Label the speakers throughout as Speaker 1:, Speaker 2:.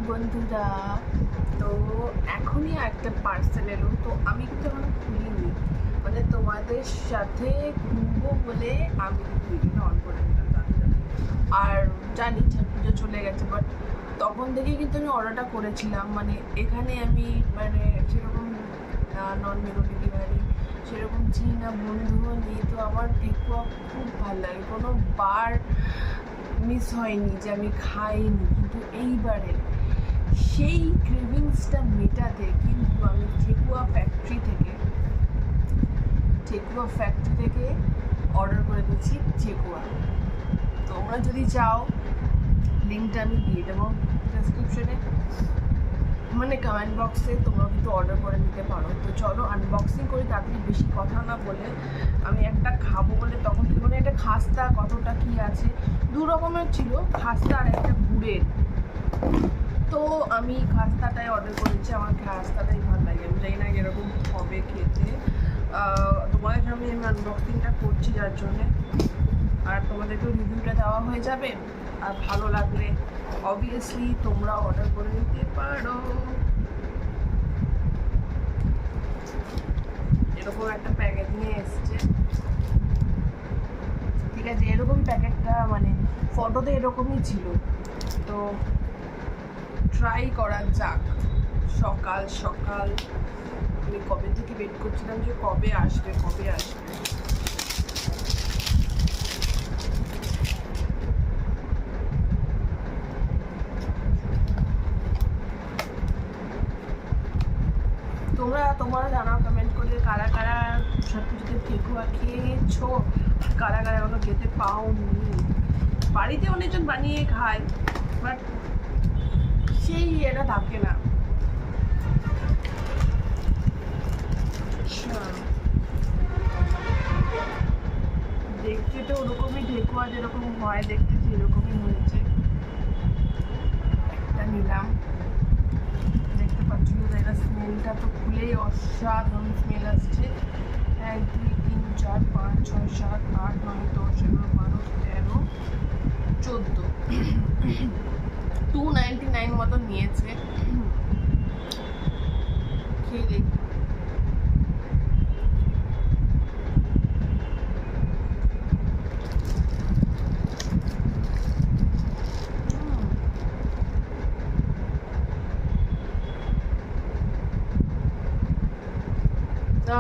Speaker 1: বন্ধুরা, তো এখনই একটা পার্সেল এলো, তো আমি কিন্তু এখনো খুলিনি, মানে তোমাদের সাথে ঘুরবো বলে আমি ভিডিওটা অন করে দিলাম তাতে যাতে। আর জানি ছট পুজো চলে গেছে, বাট তখন থেকেই কিন্তু আমি অর্ডারটা করেছিলাম। মানে এখানে আমি মানে সেরকম নন বেঙ্গলি বিহারি সেরকম চিনি না, বন্ধুও নেই, তো আমার ঠেকুয়া খুব ভালো লাগে, কোনো বার মিস হয়নি যে আমি খাইনি। কিন্তু এইবারে সেই ক্রেভিংসটা মেটাতে কিন্তু আমি ঠেকুয়া ফ্যাক্টরি থেকে অর্ডার করে দিচ্ছি ঠেকুয়া। তোমরা যদি চাও লিঙ্কটা আমি দিয়ে দেবো ডেসক্রিপশনে, মানে কমেন্ট বক্সে, তোমরা কিন্তু অর্ডার করে নিতে পারো। তো চলো আনবক্সিং করি তাড়াতাড়ি, বেশি কথা না বলে। আমি একটা খাবো বলে তখন থেকে, মানে একটা খাস্তা কতটা কি আছে, দু রকমের ছিল, খাস্তা আর একটা গুড়ের। তো আমি খাস্তাটাই অর্ডার করেছি, আমার খাস্তাটাই ভালো লাগে। আমি জানি না এরকম হবে খেতে, তোমাদের সামনে আমি আনবক্সিংটা করছি যার জন্যে, আর তোমাদেরকেও রিভিউটা দেওয়া হয়ে যাবে। আর ভালো লাগলে অবভিয়াসলি তোমরা অর্ডার করে নিতে পারো। এরকম একটা প্যাকেজিংয়ে এসছে, ঠিক আছে, এরকমই প্যাকেটটা, মানে ফটোতে এরকমই ছিল। তো ট্রাই করা যাক। সকাল সকাল আমি কবে থেকে ওয়েট করছিলাম যে কবে আসবে। তোমরা জানাও কমেন্ট করে কারা কারা সব কিছুতে ঠেকুয়া খেয়েছো, কারা কারা এখনো খেতে পাওনি। বাড়িতে অনেকজন বানিয়ে খায়, বাট সেই এটা থাকে না। দেখতে তো ওরকমই ঠেকুয়া যেরকম হয়, দেখতে সেরকমই হয়েছে। একটা নিলাম, দেখতে পাচ্ছি, এটা স্মেলটা তো খুলেই অসাধারণ স্মেল আসছে। 1 2 3 4 5 6 7 8 9 10 11 12 13 14 299 মতো নিয়েছে। খেয়ে দেখি।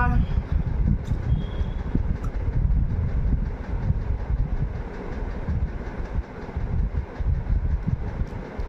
Speaker 1: আর